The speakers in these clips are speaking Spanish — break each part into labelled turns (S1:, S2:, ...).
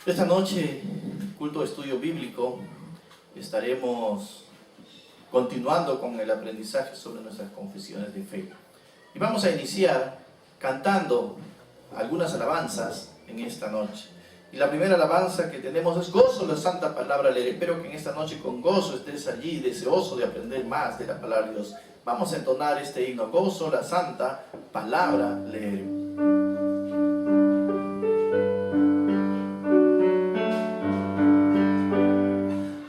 S1: Esta noche, culto de estudio bíblico, estaremos continuando con el aprendizaje sobre nuestras confesiones de fe. Y vamos a iniciar cantando algunas alabanzas en esta noche. Y la primera alabanza que tenemos es Gozo la Santa Palabra Leer. Espero que en esta noche con gozo estés allí, deseoso de aprender más de la Palabra de Dios. Vamos a entonar este himno, Gozo la Santa Palabra Leer.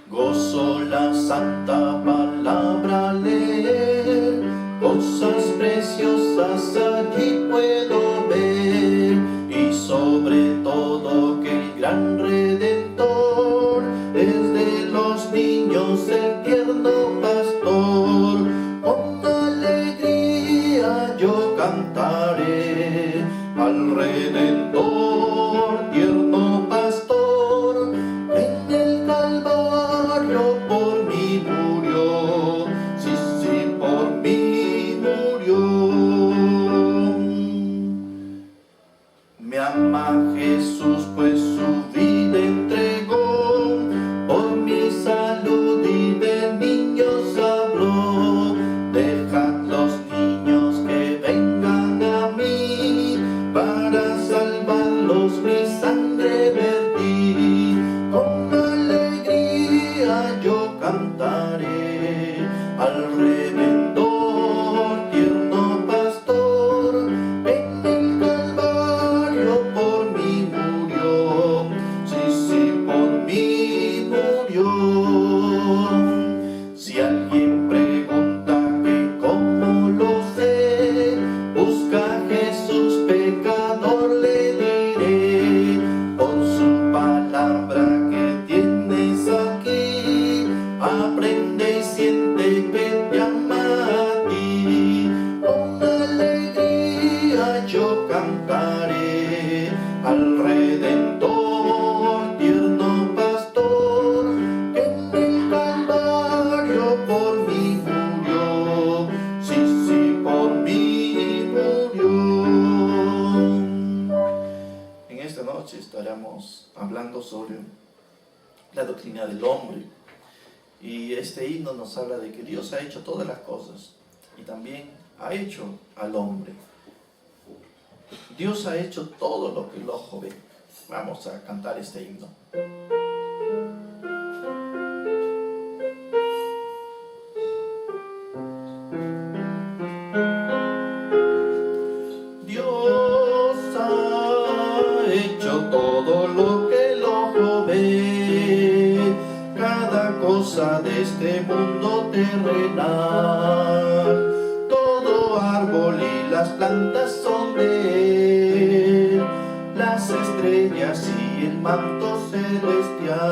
S1: Gozo la Santa Palabra leer, cosas preciosas allí puedo ver, y sobre todo que el gran Redentor es de los niños el tierno pastor. Con alegría yo cantaré al Redentor, tierno pastor, en el Calvario por mí murió, sí, sí, por mí murió. Me ama Jesús, pues su vida entregó, por mi salud y de niños habló. Dejad los niños que vengan a mí, para salvarlos mi sangre vertí. Con alegría yo cantaré al Redentor, tierno pastor, en el Calvario por mí murió, sí, sí, por mí murió. Si alguien pregunta que cómo lo sé, busca a Jesús pecador, le diré, por su palabra que tienes aquí, aprende y siente que te ama a ti. Con alegría yo cantaré al Redentor, tierno pastor, que en el Calvario por mí murió, sí, sí, por mí murió. En esta noche estaremos hablando sobre la doctrina del hombre. Y este himno nos habla de que Dios ha hecho todas las cosas y también ha hecho al hombre. Dios ha hecho todo lo que el ojo ve. Vamos a cantar este himno. Dios ha hecho todo lo que el ojo ve, cada cosa de este mundo terrenal, todo árbol y las plantas son de él, las estrellas y el manto celestial.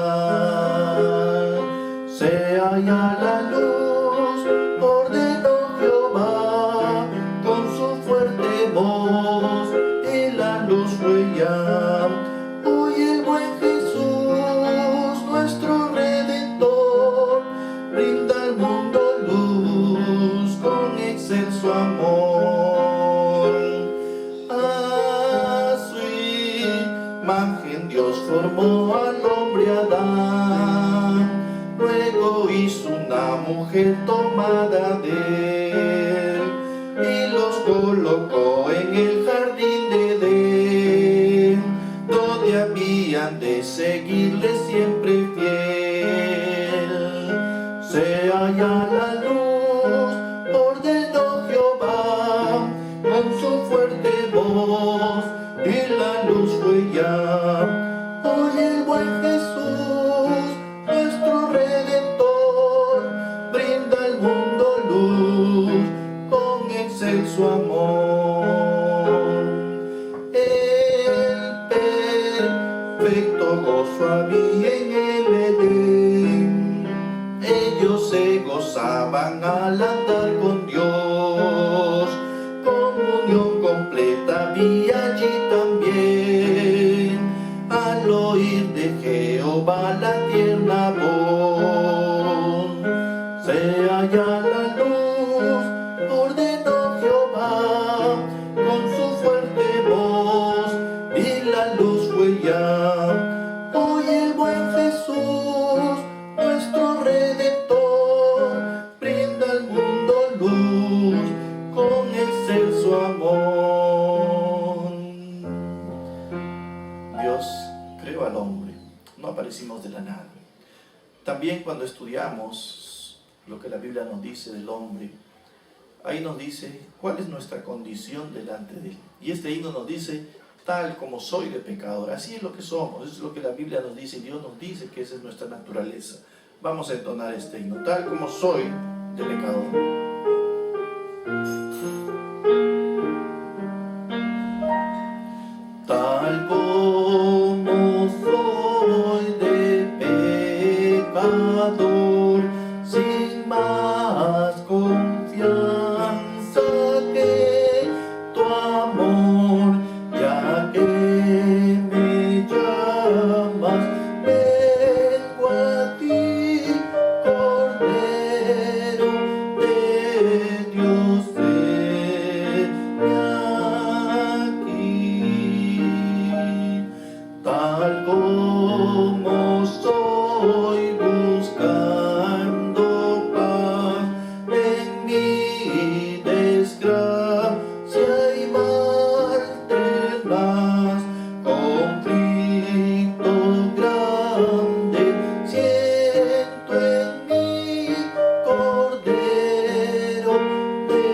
S1: Sea ya la luz, ordenó Jehová con su fuerte voz, y la luz fue ya. Hoy el buen Jesús, nuestro Redentor, brinda al mundo luz con excelso amor. A su imagen Dios formó al hombre Adán, luego hizo una mujer tomada de él, y los colocó en el jardín de Edén, donde habían de seguirle siempre fiel. Sea ya la luz, ordenó Jehová con su fuerte voz, y la luz fue ya. Hoy el buen Jesús, nuestro Redentor, brinda al mundo luz con excelso amor. El perfecto gozo había en el Edén, ellos se gozaban al andar con Dios, comunión completa había allí también, al oír de Jehová la tierna voz. Sea ya la luz, ordenó Jehová con su fuerte voz, y la luz fue ya. aparecimos de la nada. También cuando estudiamos lo que la Biblia nos dice del hombre, ahí nos dice cuál es nuestra condición delante de Él. Y este himno nos dice, tal como soy de pecador, así es lo que somos, eso es lo que la Biblia nos dice, y Dios nos dice que esa es nuestra naturaleza. Vamos a entonar este himno, tal como soy de pecador. Tal como soy de pecador, sin más confianza que tu amor, ya que me llamas, vengo a ti, Cordero de Dios, heme aquí. Tal como soy, buscando paz en mi desgracia y maltemas, conflicto grande siento en mí, Cordero de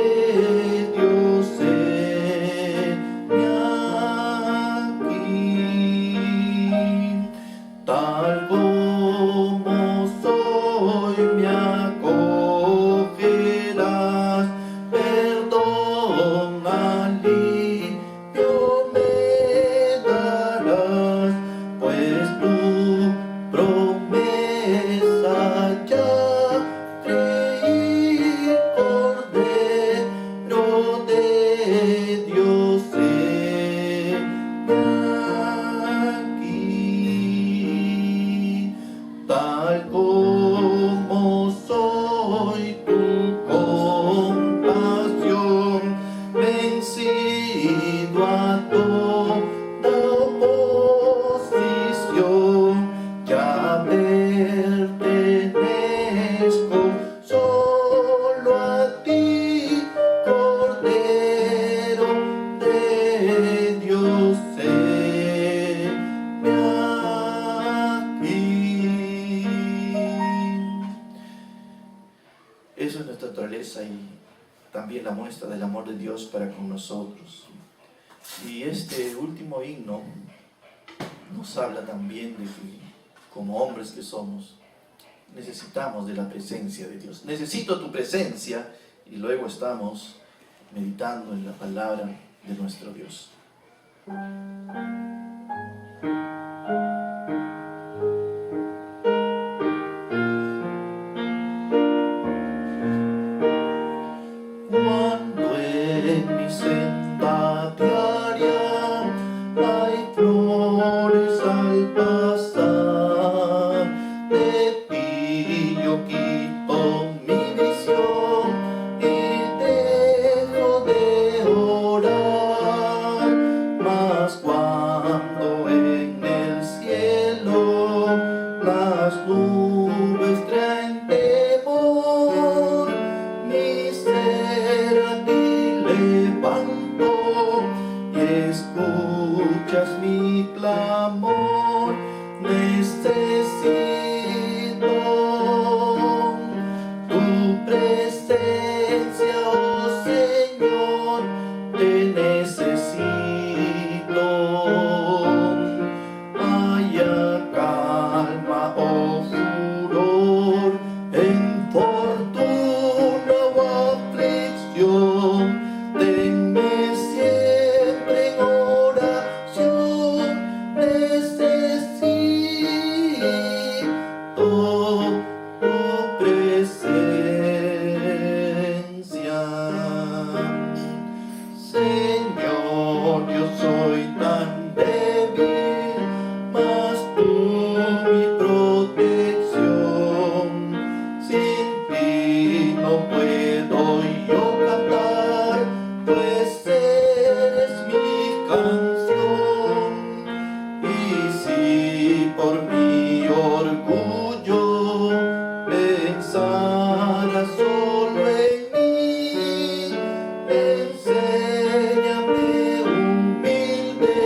S1: Dios, heme aquí. Tal como soy me acogerás, perdón, alivio me darás, pues tu promesa ya creí, Cordero de Dios, heme aquí. Tal como soy, tu compasión, vencido a toda oposición, ya pertenezco solo a ti, Cordero de Dios, heme aquí. Eso es nuestra naturaleza y también la muestra del amor de Dios para con nosotros. Y este último himno nos habla también de que, como hombres que somos, necesitamos de la presencia de Dios. Necesito tu presencia, y luego estamos meditando en la palabra de nuestro Dios. Cuando en mi senda diaria hay flores al pasar, de ti yo quito mi visión y dejo de orar. Mas cuando en el cielo las nubes traen temor, mi ser a ti levanto y escuchas mi clamor. Necesito tu presencia, oh Señor, te necesito. Haya calma, oh furor, en fortuna o aflicción, tenme siempre en oración. Necesito tu presencia. Señor, yo soy tan débil, mas tú mi protección. Sin ti no puedo yo cantar, pues eres mi canción. Y si por mi orgullo pensaras solo en mí, enséñame humilde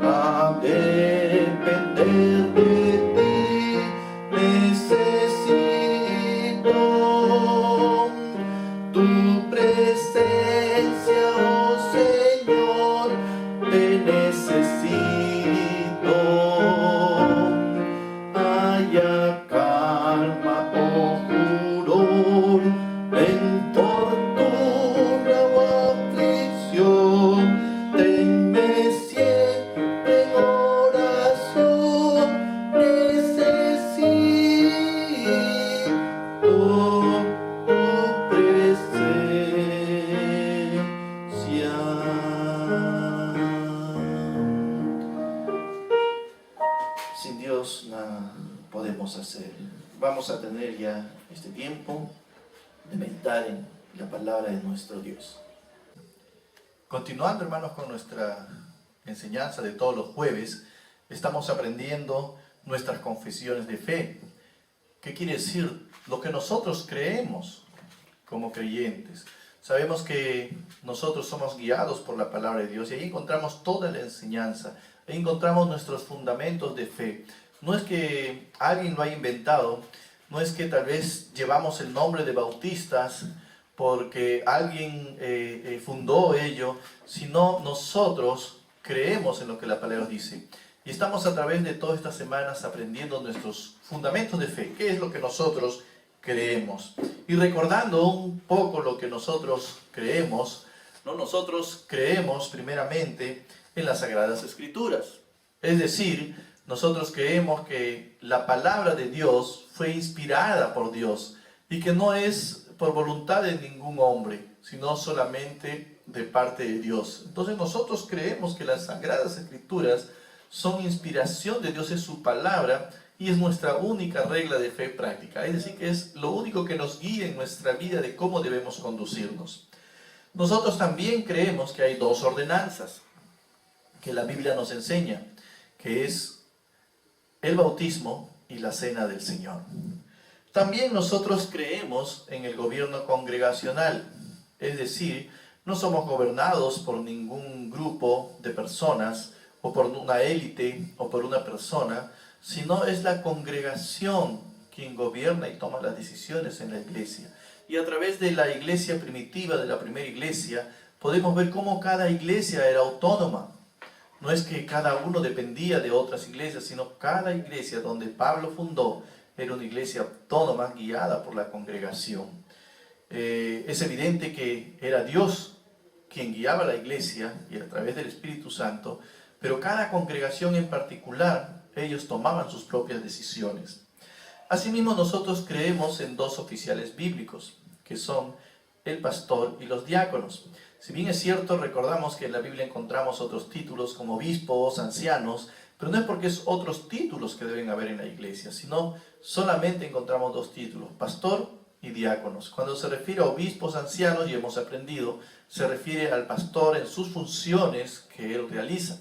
S1: a depender de podemos hacer? Vamos a tener ya este tiempo de meditar en la palabra de nuestro Dios. Continuando, hermanos, con nuestra enseñanza de todos los jueves, estamos aprendiendo nuestras confesiones de fe. ¿Qué quiere decir? Lo que nosotros creemos como creyentes. Sabemos que nosotros somos guiados por la palabra de Dios y ahí encontramos toda la enseñanza, ahí encontramos nuestros fundamentos de fe. No es que alguien lo haya inventado, no es que tal vez llevamos el nombre de bautistas porque alguien fundó ello, sino nosotros creemos en lo que la palabra dice. Y estamos a través de todas estas semanas aprendiendo nuestros fundamentos de fe, qué es lo que nosotros creemos. Y recordando un poco lo que nosotros creemos, ¿no? Nosotros creemos primeramente en las Sagradas Escrituras. Es decir, nosotros creemos que la palabra de Dios fue inspirada por Dios y que no es por voluntad de ningún hombre, sino solamente de parte de Dios. Entonces nosotros creemos que las Sagradas Escrituras son inspiración de Dios, es su palabra, y es nuestra única regla de fe práctica. Es decir, que es lo único que nos guía en nuestra vida de cómo debemos conducirnos. Nosotros también creemos que hay dos ordenanzas que la Biblia nos enseña, que es el bautismo y la cena del Señor. También nosotros creemos en el gobierno congregacional, es decir, no somos gobernados por ningún grupo de personas, o por una élite, o por una persona, sino es la congregación quien gobierna y toma las decisiones en la iglesia. Y a través de la iglesia primitiva, de la primera iglesia, podemos ver cómo cada iglesia era autónoma. No es que cada uno dependía de otras iglesias, sino cada iglesia donde Pablo fundó era una iglesia autónoma guiada por la congregación. Es evidente que era Dios quien guiaba la iglesia y a través del Espíritu Santo, pero cada congregación en particular, ellos tomaban sus propias decisiones. Asimismo, nosotros creemos en dos oficiales bíblicos, que son el pastor y los diáconos. Si bien es cierto, recordamos que en la Biblia encontramos otros títulos como obispos, ancianos, pero no es porque es otros títulos que deben haber en la iglesia, sino solamente encontramos dos títulos, pastor y diáconos. Cuando se refiere a obispos, ancianos, y hemos aprendido, se refiere al pastor en sus funciones que él realiza.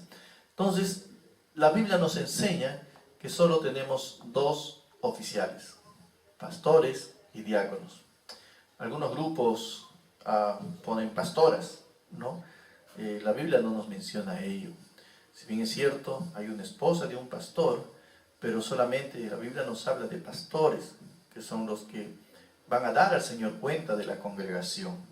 S1: Entonces, la Biblia nos enseña que solo tenemos dos oficiales, pastores y diáconos. Algunos grupos ponen pastoras, ¿no? La Biblia no nos menciona ello. Si bien es cierto, hay una esposa de un pastor, pero solamente la Biblia nos habla de pastores, que son los que van a dar al Señor cuenta de la congregación.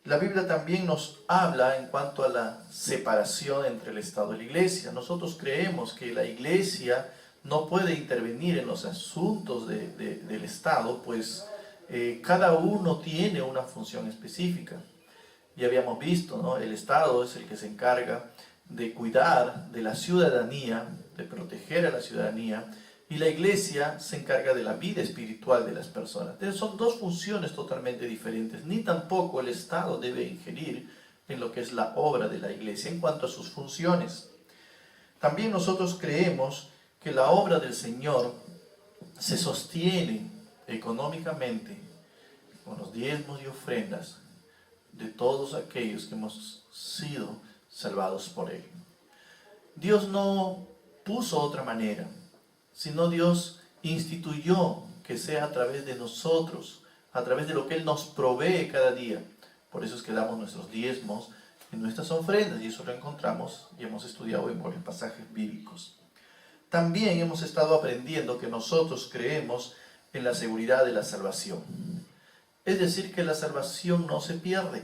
S1: La Biblia también nos habla en cuanto a la separación entre el Estado y la Iglesia. Nosotros creemos que la Iglesia no puede intervenir en los asuntos del Estado, pues cada uno tiene una función específica. Ya habíamos visto, ¿no? El Estado es el que se encarga de cuidar de la ciudadanía, de proteger a la ciudadanía, y la iglesia se encarga de la vida espiritual de las personas. Entonces son dos funciones totalmente diferentes, ni tampoco el Estado debe ingerir en lo que es la obra de la iglesia en cuanto a sus funciones. También nosotros creemos que la obra del Señor se sostiene económicamente con los diezmos y ofrendas de todos aquellos que hemos sido salvados por Él. Dios no puso otra manera, sino Dios instituyó que sea a través de nosotros, a través de lo que Él nos provee cada día. Por eso es que damos nuestros diezmos en nuestras ofrendas, y eso lo encontramos y hemos estudiado en varios pasajes bíblicos. También hemos estado aprendiendo que nosotros creemos en la seguridad de la salvación. Es decir, que la salvación no se pierde.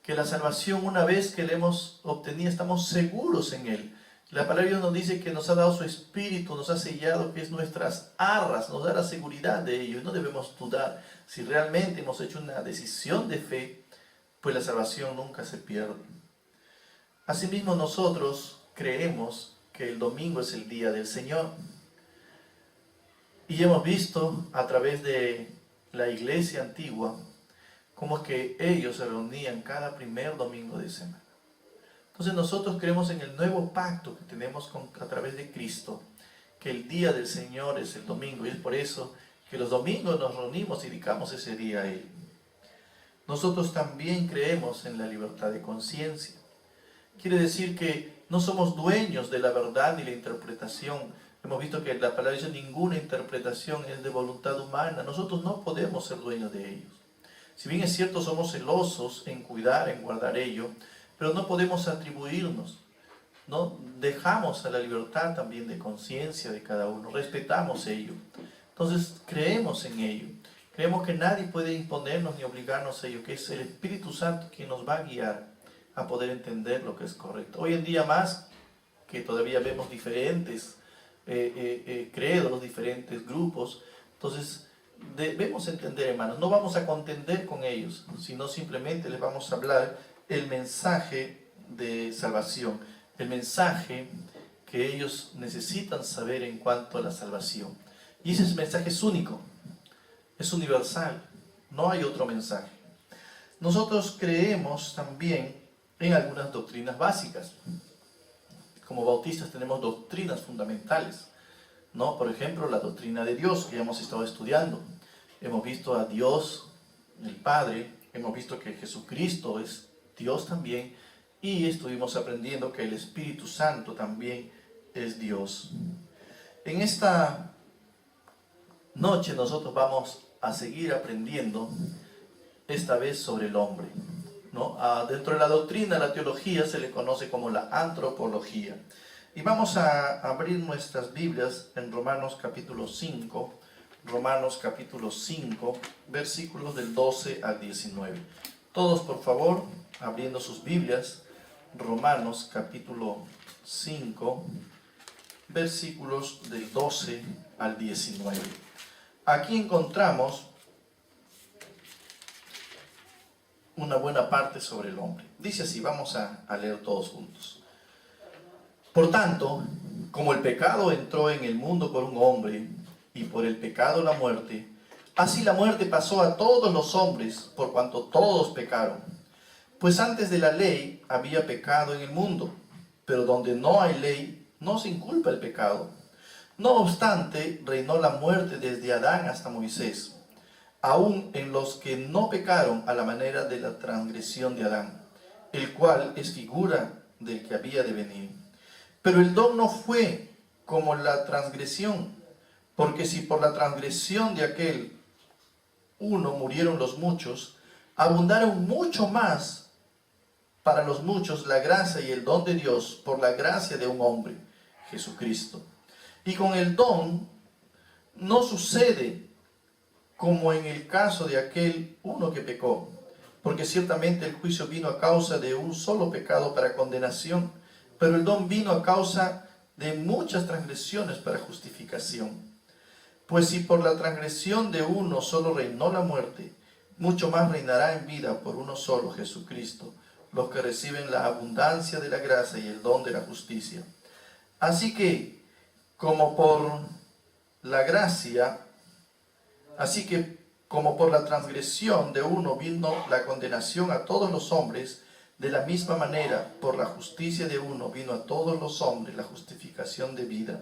S1: Que la salvación, una vez que la hemos obtenido, estamos seguros en Él. La palabra de Dios nos dice que nos ha dado su Espíritu, nos ha sellado, que es nuestras arras, nos da la seguridad de ello. Y no debemos dudar. Si realmente hemos hecho una decisión de fe, pues la salvación nunca se pierde. Asimismo, nosotros creemos que el domingo es el día del Señor. Y hemos visto a través de la iglesia antigua cómo es que ellos se reunían cada primer domingo de semana. Entonces nosotros creemos en el nuevo pacto que tenemos a través de Cristo, que el día del Señor es el domingo, y es por eso que los domingos nos reunimos y dedicamos ese día a Él. Nosotros también creemos en la libertad de conciencia. Quiere decir que no somos dueños de la verdad ni la interpretación. Hemos visto que la palabra dice ninguna interpretación es de voluntad humana. Nosotros no podemos ser dueños de ellos. Si bien es cierto, somos celosos en cuidar, en guardar ello, pero no podemos atribuirnos, ¿no? Dejamos a la libertad también de conciencia de cada uno, respetamos ello. Entonces creemos en ello. Creemos que nadie puede imponernos ni obligarnos a ello, que es el Espíritu Santo quien nos va a guiar a poder entender lo que es correcto. Hoy en día más, que todavía vemos diferentes credos, diferentes grupos, entonces debemos entender, hermanos, no vamos a contender con ellos, sino simplemente les vamos a hablar el mensaje de salvación, el mensaje que ellos necesitan saber en cuanto a la salvación. Y ese mensaje es único, es universal, no hay otro mensaje. Nosotros creemos también en algunas doctrinas básicas. Como bautistas tenemos doctrinas fundamentales, ¿no? Por ejemplo, la doctrina de Dios, que ya hemos estado estudiando. Hemos visto a Dios, el Padre, hemos visto que Jesucristo es Dios también, y estuvimos aprendiendo que el Espíritu Santo también es Dios. En esta noche nosotros vamos a seguir aprendiendo, esta vez sobre el hombre, ¿no? Dentro de la doctrina, la teología, se le conoce como la antropología. Y vamos a abrir nuestras Biblias en Romanos capítulo 5, versículos del 12 al 19. Todos, por favor, abriendo sus Biblias, Romanos capítulo 5, versículos del 12 al 19. Aquí encontramos una buena parte sobre el hombre. Dice así, vamos a leer todos juntos. Por tanto, como el pecado entró en el mundo por un hombre, y por el pecado la muerte, así la muerte pasó a todos los hombres, por cuanto todos pecaron. Pues antes de la ley había pecado en el mundo, pero donde no hay ley, no se inculpa el pecado. No obstante, reinó la muerte desde Adán hasta Moisés, aun en los que no pecaron a la manera de la transgresión de Adán, el cual es figura del que había de venir. Pero el don no fue como la transgresión, porque si por la transgresión de aquel uno murieron los muchos, abundaron mucho más para los muchos la gracia y el don de Dios por la gracia de un hombre, Jesucristo. Y con el don no sucede como en el caso de aquel uno que pecó, porque ciertamente el juicio vino a causa de un solo pecado para condenación, pero el don vino a causa de muchas transgresiones para justificación. Pues si por la transgresión de uno solo reinó la muerte, mucho más reinará en vida por uno solo, Jesucristo, los que reciben la abundancia de la gracia y el don de la justicia. Así que, como por la transgresión de uno vino la condenación a todos los hombres, de la misma manera, por la justicia de uno vino a todos los hombres la justificación de vida.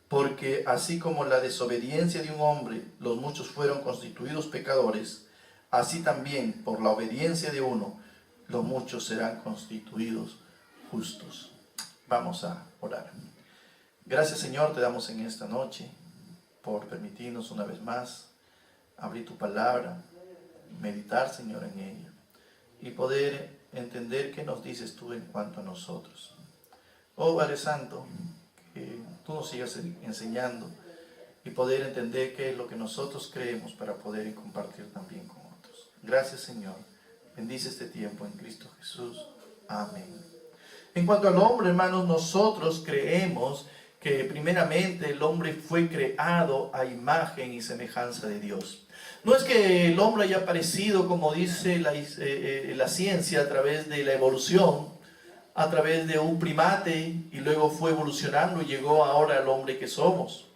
S1: Porque así como la desobediencia de un hombre, los muchos fueron constituidos pecadores, así también por la obediencia de uno, los muchos serán constituidos justos. Vamos a orar. Gracias, Señor, te damos en esta noche por permitirnos una vez más abrir tu palabra, meditar, Señor, en ella y poder entender qué nos dices tú en cuanto a nosotros. Oh Padre Santo, que tú nos sigas enseñando y poder entender qué es lo que nosotros creemos para poder compartir también con otros. Gracias, Señor. Bendice este tiempo en Cristo Jesús. Amén. En cuanto al hombre, hermanos, nosotros creemos que primeramente el hombre fue creado a imagen y semejanza de Dios. No es que el hombre haya aparecido, como dice la ciencia, a través de la evolución, a través de un primate, y luego fue evolucionando y llegó ahora al hombre que somos.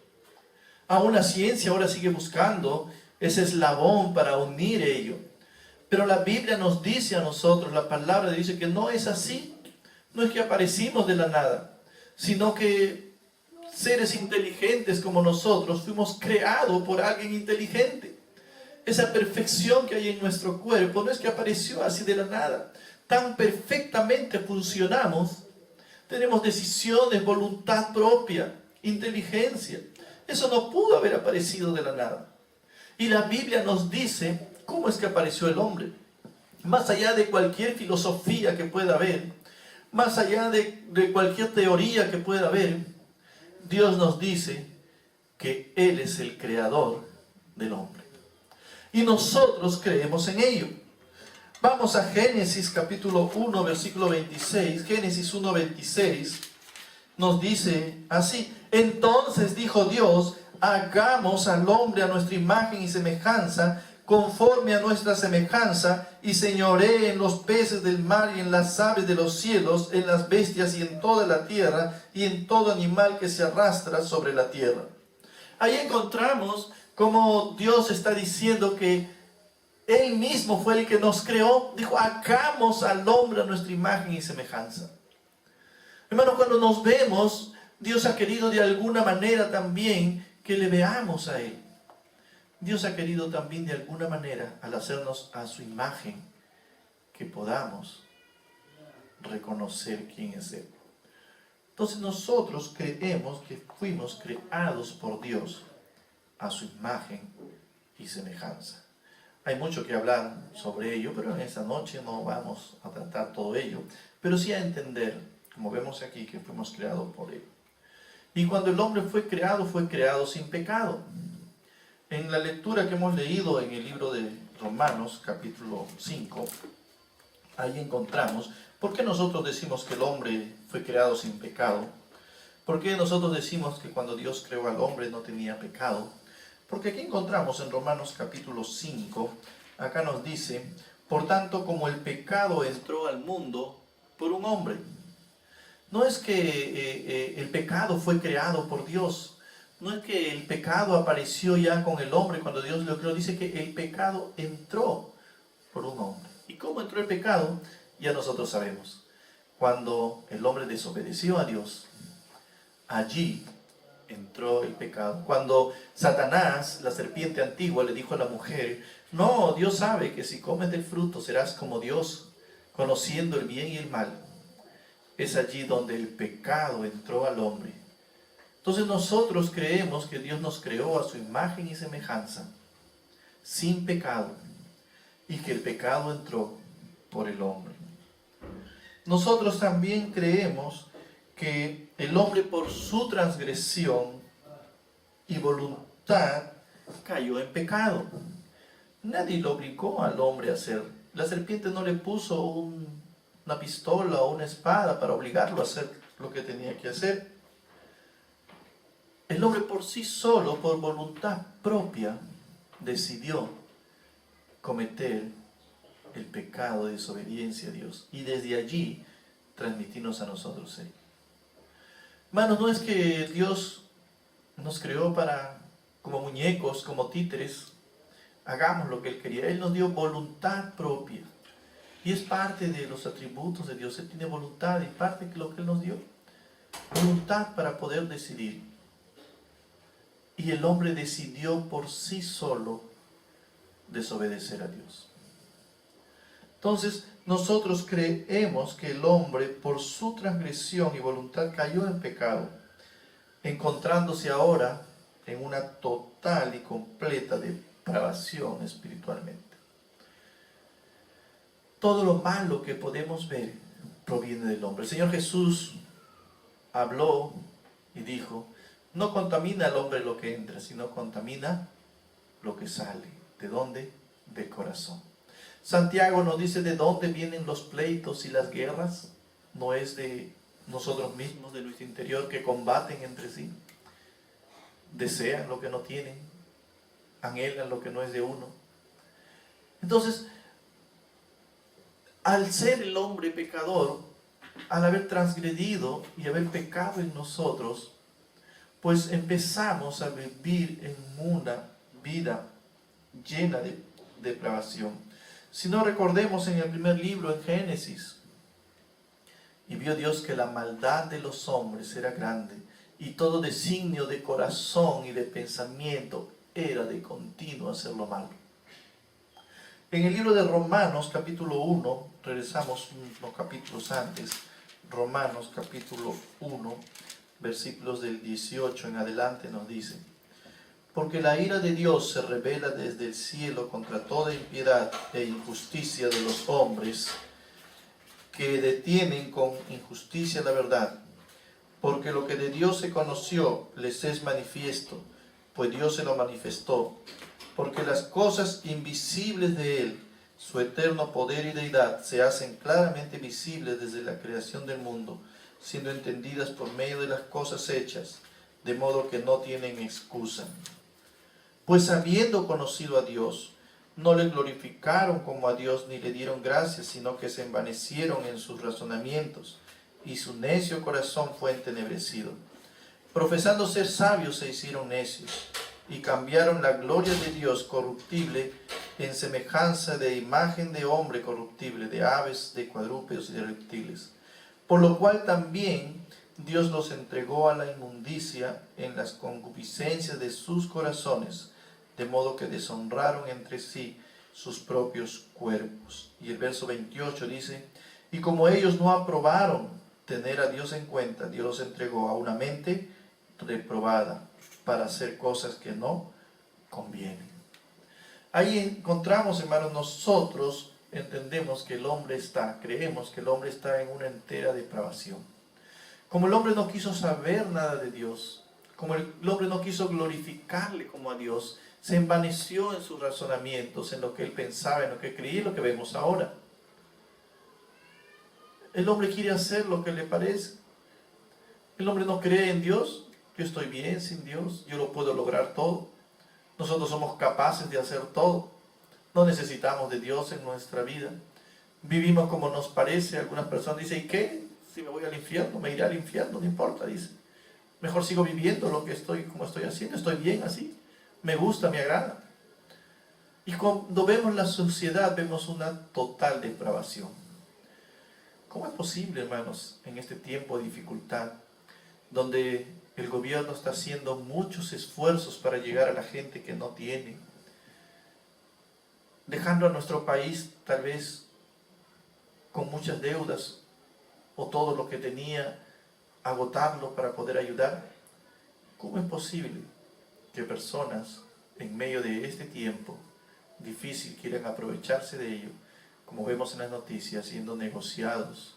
S1: Aún la ciencia ahora sigue buscando ese eslabón para unir ello. Pero la Biblia nos dice a nosotros, la palabra dice que no es así. No es que aparecimos de la nada, sino que seres inteligentes como nosotros, fuimos creados por alguien inteligente. Esa perfección que hay en nuestro cuerpo no es que apareció así de la nada. Tan perfectamente funcionamos. Tenemos decisiones, voluntad propia, inteligencia. Eso no pudo haber aparecido de la nada. Y la Biblia nos dice cómo es que apareció el hombre. Más allá de cualquier filosofía que pueda haber, más allá de cualquier teoría que pueda haber, Dios nos dice que Él es el creador del hombre. Y nosotros creemos en ello. Vamos a Génesis capítulo 1, versículo 26. Génesis 1, 26 nos dice así: entonces dijo Dios, hagamos al hombre a nuestra imagen y semejanza, conforme a nuestra semejanza, y señoree en los peces del mar y en las aves de los cielos, en las bestias y en toda la tierra, y en todo animal que se arrastra sobre la tierra. Ahí encontramos como Dios está diciendo que Él mismo fue el que nos creó. Dijo, hagamos al hombre a nuestra imagen y semejanza. Hermanos, cuando nos vemos, Dios ha querido de alguna manera también que le veamos a Él. Dios ha querido también de alguna manera, al hacernos a su imagen, que podamos reconocer quién es Él. Entonces nosotros creemos que fuimos creados por Dios a su imagen y semejanza. Hay mucho que hablar sobre ello, pero en esta noche no vamos a tratar todo ello, pero sí a entender, como vemos aquí, que fuimos creados por Él. Y cuando el hombre fue creado sin pecado. En la lectura que hemos leído en el libro de Romanos, capítulo 5, ahí encontramos, ¿por qué nosotros decimos que el hombre fue creado sin pecado? ¿Por qué nosotros decimos que cuando Dios creó al hombre no tenía pecado? Porque aquí encontramos en Romanos capítulo 5, acá nos dice, por tanto como el pecado entró al mundo por un hombre. No es que el pecado fue creado por Dios, no es que el pecado apareció ya con el hombre cuando Dios lo creó, dice que el pecado entró por un hombre. ¿Y cómo entró el pecado? Ya nosotros sabemos. Cuando el hombre desobedeció a Dios, allí entró el pecado. Cuando Satanás, la serpiente antigua, le dijo a la mujer, no, Dios sabe que si comes del fruto serás como Dios, conociendo el bien y el mal. Es allí donde el pecado entró al hombre. Entonces nosotros creemos que Dios nos creó a su imagen y semejanza, sin pecado, y que el pecado entró por el hombre. Nosotros también creemos que el hombre por su transgresión y voluntad cayó en pecado. Nadie lo obligó al hombre a hacer. La serpiente no le puso una pistola o una espada para obligarlo a hacer lo que tenía que hacer. El hombre por sí solo, por voluntad propia, decidió cometer el pecado de desobediencia a Dios. Y desde allí transmitirnos a nosotros Él. Hermanos, no es que Dios nos creó como muñecos, como títeres, hagamos lo que Él quería. Él nos dio voluntad propia. Y es parte de los atributos de Dios. Él tiene voluntad y parte de lo que Él nos dio. Voluntad para poder decidir. Y el hombre decidió por sí solo desobedecer a Dios. Entonces, nosotros creemos que el hombre, por su transgresión y voluntad, cayó en pecado, encontrándose ahora en una total y completa depravación espiritualmente. Todo lo malo que podemos ver proviene del hombre. El Señor Jesús habló y dijo, no contamina al hombre lo que entra, sino contamina lo que sale. ¿De dónde? Del corazón. Santiago nos dice de dónde vienen los pleitos y las guerras. No es de nosotros mismos, de nuestro interior, que combaten entre sí. Desean lo que no tienen, anhelan lo que no es de uno. Entonces, al ser el hombre pecador, al haber transgredido y haber pecado en nosotros, pues empezamos a vivir en una vida llena de depravación. Si no, recordemos en el primer libro, en Génesis, y vio Dios que la maldad de los hombres era grande, y todo designio de corazón y de pensamiento era de continuo hacer lo malo. En el libro de Romanos capítulo 1, regresamos unos capítulos antes, Romanos capítulo 1, versículos del 18 en adelante nos dice: porque la ira de Dios se revela desde el cielo contra toda impiedad e injusticia de los hombres que detienen con injusticia la verdad. Porque lo que de Dios se conoció les es manifiesto, pues Dios se lo manifestó. Porque las cosas invisibles de Él, su eterno poder y deidad, se hacen claramente visibles desde la creación del mundo, siendo entendidas por medio de las cosas hechas, de modo que no tienen excusa. Pues habiendo conocido a Dios, no le glorificaron como a Dios ni le dieron gracias, sino que se envanecieron en sus razonamientos, y su necio corazón fue entenebrecido. Profesando ser sabios se hicieron necios, y cambiaron la gloria de Dios corruptible en semejanza de imagen de hombre corruptible, de aves, de cuadrúpedos y de reptiles. Por lo cual también Dios los entregó a la inmundicia en las concupiscencias de sus corazones, de modo que deshonraron entre sí sus propios cuerpos. Y el verso 28 dice: y como ellos no aprobaron tener a Dios en cuenta, Dios los entregó a una mente reprobada para hacer cosas que no convienen. Ahí encontramos, hermanos, nosotros entendemos que el hombre creemos que el hombre está en una entera depravación. Como el hombre no quiso saber nada de Dios, como el hombre no quiso glorificarle como a Dios, se envaneció en sus razonamientos, en lo que él pensaba, en lo que creía, lo que vemos ahora. El hombre quiere hacer lo que le parece. El hombre no cree en Dios. Yo estoy bien sin Dios, yo lo puedo lograr todo. Nosotros somos capaces de hacer todo. No necesitamos de Dios en nuestra vida. Vivimos como nos parece. Algunas personas dicen: ¿y qué? Si me voy al infierno, me iré al infierno, no importa, dice. Mejor sigo viviendo como estoy haciendo, estoy bien así. Me gusta, me agrada. Y cuando vemos la sociedad, vemos una total depravación. ¿Cómo es posible, hermanos, en este tiempo de dificultad, donde el gobierno está haciendo muchos esfuerzos para llegar a la gente que no tiene, dejando a nuestro país tal vez con muchas deudas o todo lo que tenía, agotarlo para poder ayudar? ¿Cómo es posible que personas en medio de este tiempo difícil quieran aprovecharse de ello, como vemos en las noticias, siendo negociados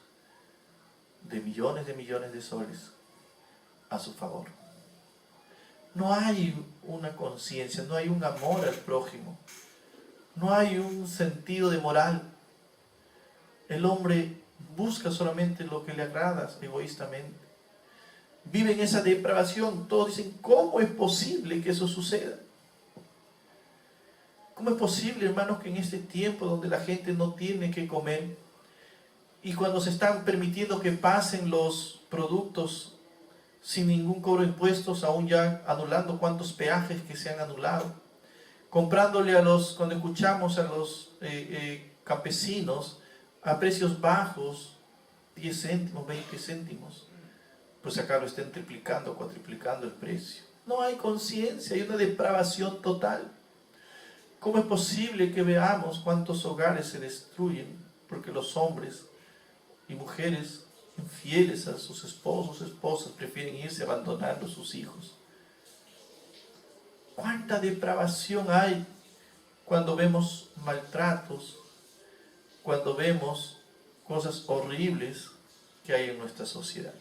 S1: de millones de soles a su favor? No hay una conciencia, no hay un amor al prójimo, no hay un sentido de moral. El hombre busca solamente lo que le agrada egoístamente. Vive en esa depravación. Todos dicen: ¿cómo es posible que eso suceda? ¿Cómo es posible, hermanos, que en este tiempo donde la gente no tiene que comer, y cuando se están permitiendo que pasen los productos sin ningún cobro de impuestos, aún ya anulando cuántos peajes que se han anulado, comprándole cuando escuchamos a los campesinos a precios bajos, 10 céntimos, 20 céntimos, pues acá lo estén triplicando, cuatriplicando el precio? No hay conciencia, hay una depravación total. ¿Cómo es posible que veamos cuántos hogares se destruyen porque los hombres y mujeres infieles a sus esposos, esposas, prefieren irse abandonando a sus hijos? ¿Cuánta depravación hay cuando vemos maltratos, cuando vemos cosas horribles que hay en nuestra sociedad?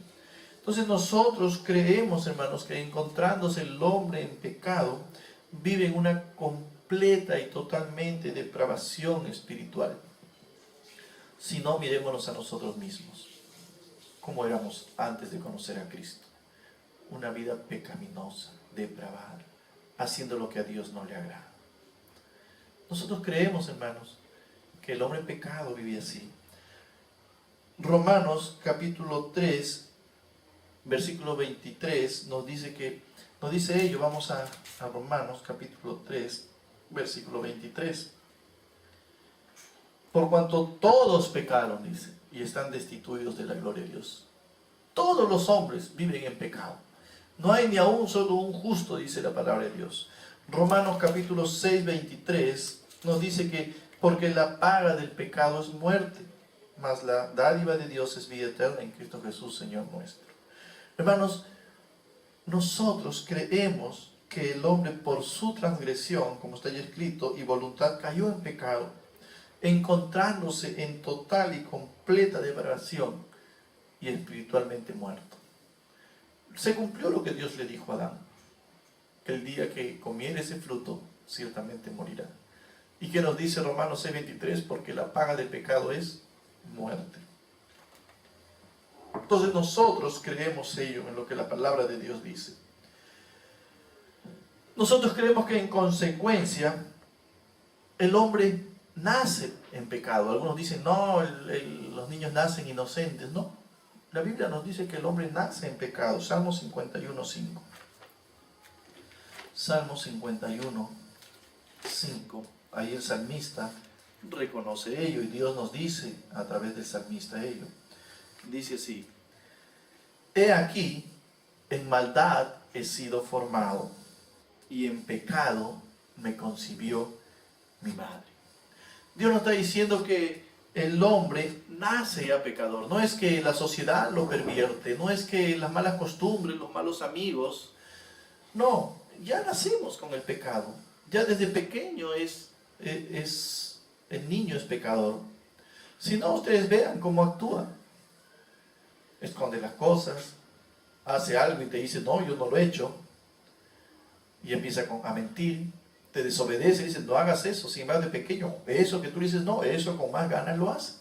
S1: Entonces nosotros creemos, hermanos, que encontrándose el hombre en pecado, vive en una completa y totalmente depravación espiritual. Si no, mirémonos a nosotros mismos, como éramos antes de conocer a Cristo. Una vida pecaminosa, depravada, haciendo lo que a Dios no le agrada. Nosotros creemos, hermanos, que el hombre en pecado vive así. Romanos capítulo 3, versículo 23 nos dice ello. Vamos a Romanos capítulo 3, versículo 23. Por cuanto todos pecaron, dice, y están destituidos de la gloria de Dios. Todos los hombres viven en pecado. No hay ni aún solo un justo, dice la palabra de Dios. Romanos capítulo 6, 23 nos dice que porque la paga del pecado es muerte, mas la dádiva de Dios es vida eterna en Cristo Jesús, Señor nuestro. Hermanos, nosotros creemos que el hombre por su transgresión, como está ya escrito, y voluntad cayó en pecado, encontrándose en total y completa depravación y espiritualmente muerto. Se cumplió lo que Dios le dijo a Adán, que el día que comiere ese fruto, ciertamente morirá. ¿Y qué nos dice Romanos 6:23? Porque la paga del pecado es muerte. Entonces nosotros creemos ello en lo que la palabra de Dios dice. Nosotros creemos que en consecuencia el hombre nace en pecado. Algunos dicen, no, los niños nacen inocentes. No, la Biblia nos dice que el hombre nace en pecado. Salmo 51:5. Salmo 51:5. Ahí el salmista reconoce ello y Dios nos dice a través del salmista ello. Dice así: he aquí, en maldad he sido formado, y en pecado me concibió mi madre. Dios nos está diciendo que el hombre nace ya pecador. No es que la sociedad lo pervierte, no es que las malas costumbres, los malos amigos. No, ya nacimos con el pecado. Ya desde pequeño el niño es pecador. Si no, ustedes vean cómo actúa. Esconde las cosas, hace algo y te dice, no, yo no lo he hecho. Y empieza a mentir, te desobedece y dice, no hagas eso. Sin embargo, de pequeño, eso que tú dices, no, eso con más ganas lo hace.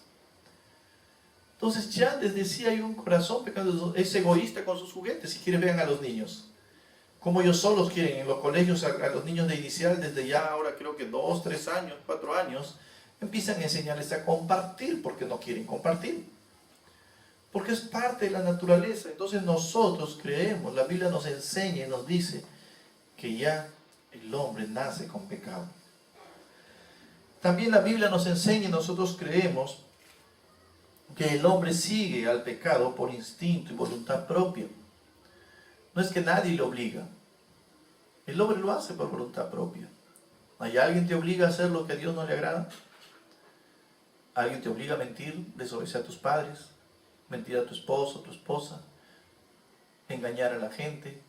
S1: Entonces ya desde sí hay un corazón pecador, es egoísta con sus juguetes. Si quieren, vean a los niños. Como ellos solos quieren en los colegios a los niños de inicial, desde ya ahora creo que 2, 3 años, 4 años, empiezan a enseñarles a compartir porque no quieren compartir. Porque es parte de la naturaleza. Entonces nosotros creemos, la Biblia nos enseña y nos dice que ya el hombre nace con pecado. También la Biblia nos enseña y nosotros creemos que el hombre sigue al pecado por instinto y voluntad propia. No es que nadie lo obliga. El hombre lo hace por voluntad propia. ¿Hay alguien te obliga a hacer lo que a Dios no le agrada? ¿Alguien te obliga a mentir, desobedecer a tus padres, mentir a tu esposo, a tu esposa, engañar a la gente,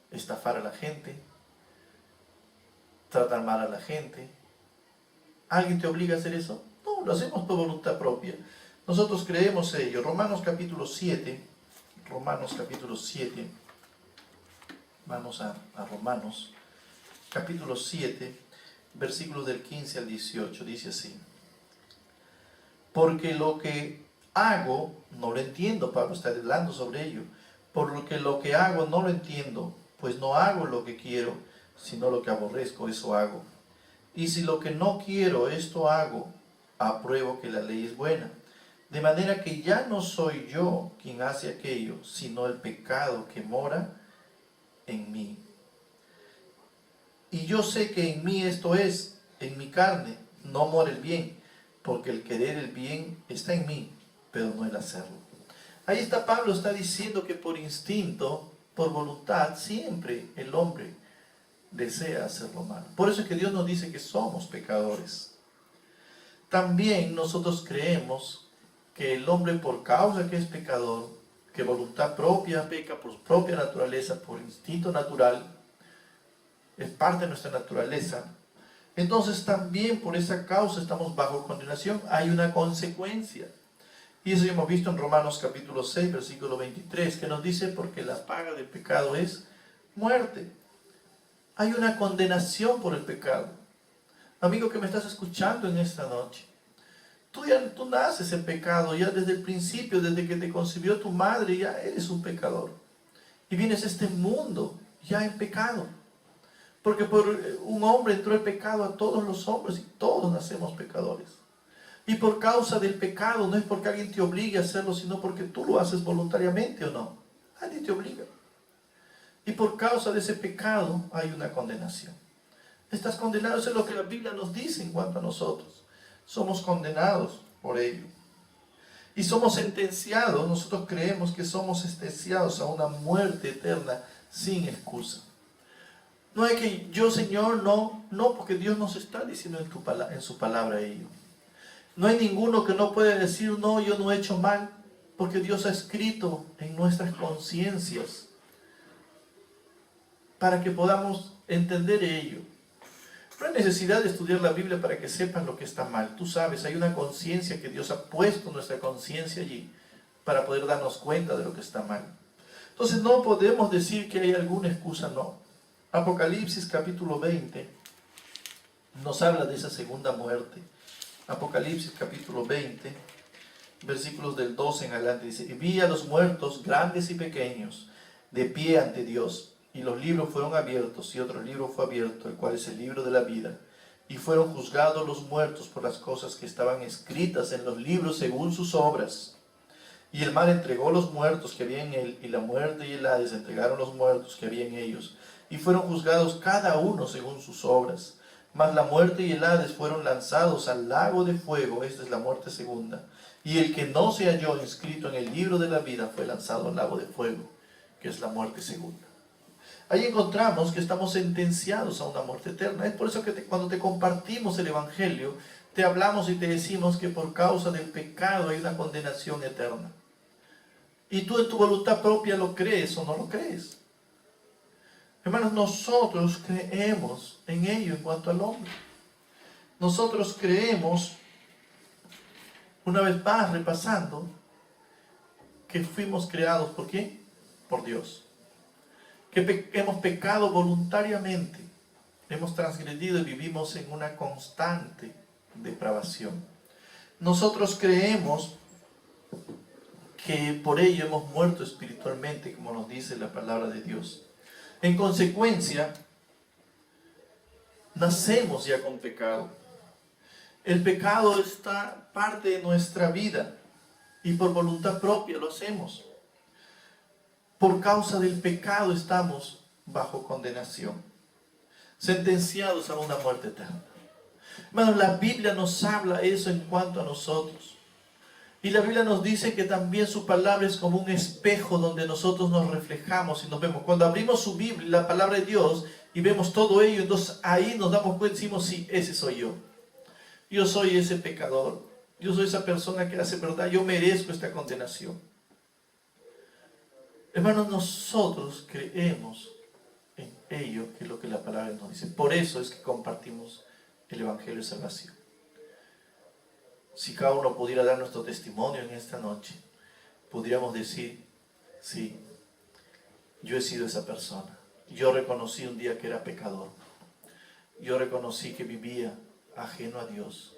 S1: estafar a la gente, tratar mal a la gente? ¿Alguien te obliga a hacer eso? No, lo hacemos por voluntad propia. Nosotros creemos ello. Romanos capítulo 7. Vamos a Romanos capítulo 7, versículos del 15 al 18. Dice así: porque lo que hago no lo entiendo. Pablo está hablando sobre ello. Porque lo que hago no lo entiendo, pues no hago lo que quiero, sino lo que aborrezco, eso hago. Y si lo que no quiero, esto hago, apruebo que la ley es buena. De manera que ya no soy yo quien hace aquello, sino el pecado que mora en mí. Y yo sé que en mí, esto es, en mi carne, no mora el bien, porque el querer el bien está en mí, pero no el hacerlo. Ahí está Pablo, está diciendo que por instinto, por voluntad, siempre el hombre desea hacer lo malo. Por eso es que Dios nos dice que somos pecadores. También nosotros creemos que el hombre, por causa que es pecador, que voluntad propia peca por su propia naturaleza, por instinto natural, es parte de nuestra naturaleza. Entonces también por esa causa estamos bajo condenación. Hay una consecuencia. Y eso hemos visto en Romanos capítulo 6, versículo 23, que nos dice, porque la paga del pecado es muerte. Hay una condenación por el pecado. Amigo que me estás escuchando en esta noche, tú naces en pecado, ya desde el principio, desde que te concibió tu madre, ya eres un pecador. Y vienes a este mundo ya en pecado. Porque por un hombre entró el pecado a todos los hombres y todos nacemos pecadores. Y por causa del pecado, no es porque alguien te obligue a hacerlo, sino porque tú lo haces voluntariamente o no. Nadie te obliga. Y por causa de ese pecado hay una condenación. Estás condenado, eso es lo que la Biblia nos dice en cuanto a nosotros. Somos condenados por ello. Y somos sentenciados, nosotros creemos que somos sentenciados a una muerte eterna sin excusa. No es que yo, Señor, no, porque Dios nos está diciendo en su palabra ello. No hay ninguno que no puede decir, no, yo no he hecho mal, porque Dios ha escrito en nuestras conciencias para que podamos entender ello. No hay necesidad de estudiar la Biblia para que sepan lo que está mal. Tú sabes, hay una conciencia que Dios ha puesto en nuestra conciencia allí para poder darnos cuenta de lo que está mal. Entonces no podemos decir que hay alguna excusa, no. Apocalipsis capítulo 20 nos habla de esa segunda muerte. Apocalipsis capítulo 20, versículos del 12 en adelante, dice: y vi a los muertos, grandes y pequeños, de pie ante Dios. Y los libros fueron abiertos, y otro libro fue abierto, el cual es el libro de la vida. Y fueron juzgados los muertos por las cosas que estaban escritas en los libros según sus obras. Y el mar entregó los muertos que había en él, y la muerte y el Hades entregaron los muertos que había en ellos. Y fueron juzgados cada uno según sus obras. Mas la muerte y el Hades fueron lanzados al lago de fuego, esta es la muerte segunda. Y el que no se halló inscrito en el libro de la vida fue lanzado al lago de fuego, que es la muerte segunda. Ahí encontramos que estamos sentenciados a una muerte eterna. Es por eso que cuando te compartimos el Evangelio, te hablamos y te decimos que por causa del pecado hay una condenación eterna. Y tú en tu voluntad propia lo crees o no lo crees. Hermanos, nosotros creemos en ello en cuanto al hombre. Nosotros creemos, una vez más repasando, que fuimos creados ¿por qué? Por Dios. Que hemos pecado voluntariamente, hemos transgredido y vivimos en una constante depravación. Nosotros creemos que por ello hemos muerto espiritualmente, como nos dice la palabra de Dios. En consecuencia, nacemos ya con pecado. El pecado está parte de nuestra vida y por voluntad propia lo hacemos. Por causa del pecado estamos bajo condenación, sentenciados a una muerte eterna. Hermanos, la Biblia nos habla eso en cuanto a nosotros. Y la Biblia nos dice que también su palabra es como un espejo donde nosotros nos reflejamos y nos vemos. Cuando abrimos su Biblia, la palabra de Dios, y vemos todo ello, entonces ahí nos damos cuenta y decimos, sí, ese soy yo. Yo soy ese pecador. Yo soy esa persona que hace verdad. Yo merezco esta condenación. Hermanos, nosotros creemos en ello, que es lo que la palabra nos dice. Por eso es que compartimos el Evangelio de Salvación. Si cada uno pudiera dar nuestro testimonio en esta noche, podríamos decir, sí, yo he sido esa persona. Yo reconocí un día que era pecador. Yo reconocí que vivía ajeno a Dios.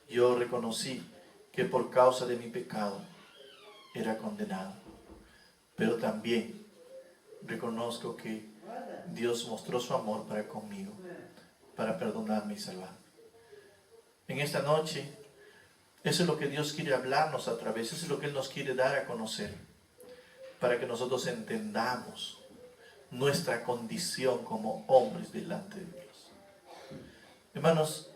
S1: Yo reconocí que por causa de mi pecado era condenado. Pero también reconozco que Dios mostró su amor para conmigo, para perdonarme y salvarme. En esta noche, eso es lo que Dios quiere hablarnos a través, eso es lo que Él nos quiere dar a conocer, para que nosotros entendamos nuestra condición como hombres delante de Dios. Hermanos,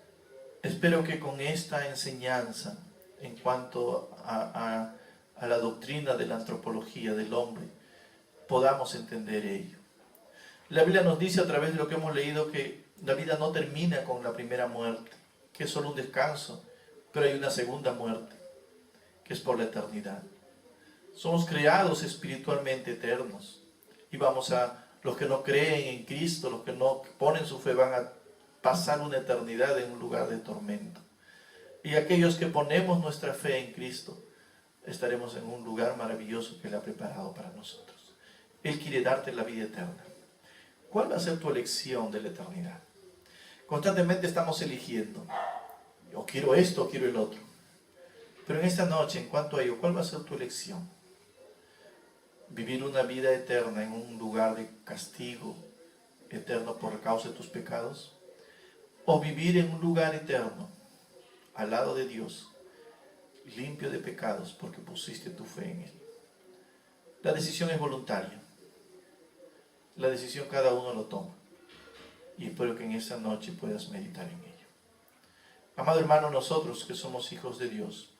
S1: espero que con esta enseñanza en cuanto a la doctrina de la antropología del hombre, podamos entender ello. La Biblia nos dice a través de lo que hemos leído que la vida no termina con la primera muerte, que es solo un descanso, pero hay una segunda muerte, que es por la eternidad. Somos creados espiritualmente eternos y los que no creen en Cristo, los que no ponen su fe, van a pasar una eternidad en un lugar de tormento. Y aquellos que ponemos nuestra fe en Cristo, estaremos en un lugar maravilloso que Él ha preparado para nosotros. Él quiere darte la vida eterna. ¿Cuál va a ser tu elección de la eternidad? Constantemente estamos eligiendo. Yo quiero esto, o quiero el otro. Pero en esta noche, en cuanto a ello, ¿cuál va a ser tu elección? ¿Vivir una vida eterna en un lugar de castigo eterno por causa de tus pecados? ¿O vivir en un lugar eterno, al lado de Dios, limpio de pecados porque pusiste tu fe en Él? La decisión es voluntaria. La decisión cada uno lo toma. Y espero que en esta noche puedas meditar en ello. Amado hermano, nosotros que somos hijos de Dios,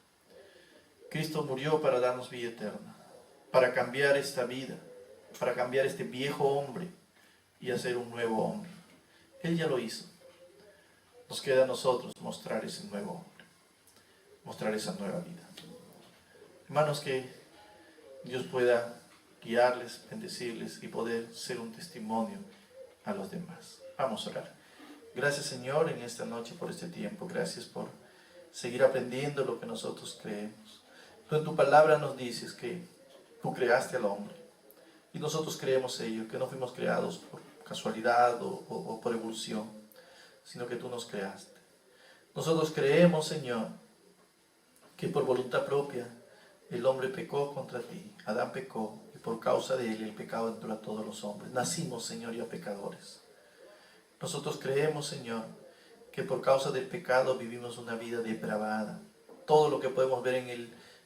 S1: Cristo murió para darnos vida eterna, para cambiar esta vida, para cambiar este viejo hombre y hacer un nuevo hombre. Él ya lo hizo. Nos queda a nosotros mostrar ese nuevo hombre, mostrar esa nueva vida. Hermanos, que Dios pueda guiarles, bendecirles y poder ser un testimonio a los demás. Vamos a orar. Gracias, Señor, en esta noche por este tiempo. Gracias por seguir aprendiendo lo que nosotros creemos. Tú en tu palabra nos dices que tú creaste al hombre y nosotros creemos ello, que no fuimos creados por casualidad o por evolución, sino que tú nos creaste. Nosotros creemos, Señor, que por voluntad propia el hombre pecó contra ti. Adán pecó y por causa de él el pecado entró a todos los hombres. Nacimos, Señor, ya pecadores. Nosotros creemos, Señor, que por causa del pecado vivimos una vida depravada. Todo lo que podemos ver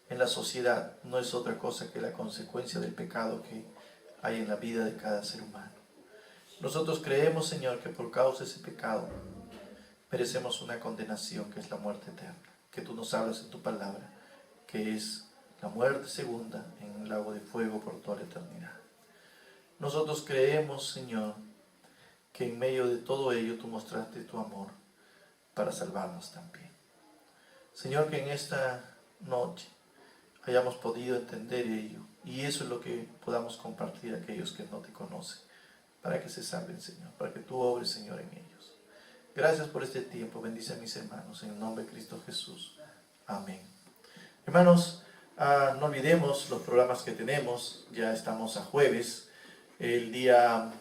S1: en la sociedad no es otra cosa que la consecuencia del pecado que hay en la vida de cada ser humano. Nosotros creemos, Señor, que por causa de ese pecado merecemos una condenación que es la muerte eterna, que tú nos hablas en tu palabra, que es la muerte segunda en un lago de fuego por toda la eternidad. Nosotros creemos, Señor, que en medio de todo ello tú mostraste tu amor para salvarnos también. Señor, que en esta noche hayamos podido entender ello, y eso es lo que podamos compartir a aquellos que no te conocen, para que se salven, Señor, para que tú obres, Señor, en ellos. Gracias por este tiempo. Bendice a mis hermanos en el nombre de Cristo Jesús. Amén. Hermanos, no olvidemos los programas que tenemos. Ya estamos a jueves. El día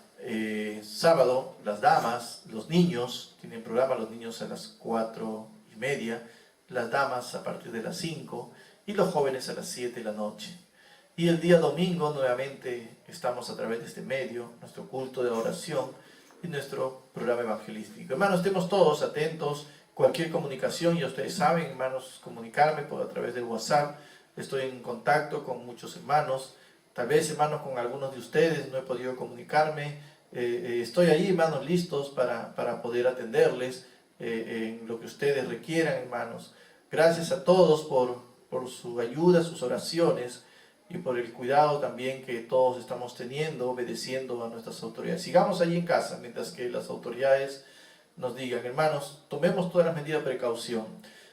S1: sábado, las damas, los niños tienen programa, los niños a las 4:30, las damas a partir de las 5 y los jóvenes a las 7 de la noche. Y el día domingo nuevamente estamos a través de este medio, nuestro culto de oración y nuestro programa evangelístico. Hermanos, estemos todos atentos. Cualquier comunicación, ya ustedes saben, hermanos, comunicarme a través del WhatsApp. Estoy en contacto con muchos hermanos. Tal vez, hermanos, con algunos de ustedes no he podido comunicarme. Estoy ahí, hermanos, listos para poder atenderles en lo que ustedes requieran, hermanos. Gracias a todos por su ayuda, sus oraciones y por el cuidado también que todos estamos teniendo, obedeciendo a nuestras autoridades. Sigamos allí en casa mientras que las autoridades nos digan. Hermanos, tomemos todas las medidas de precaución.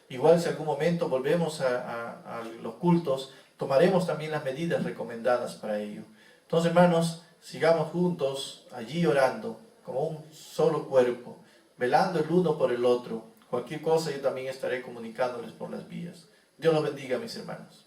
S1: Igual si algún momento volvemos a los cultos, tomaremos también las medidas recomendadas para ello. Entonces, hermanos, sigamos juntos allí orando como un solo cuerpo, velando el uno por el otro. Cualquier cosa yo también estaré comunicándoles por las vías. Dios los bendiga, mis hermanos.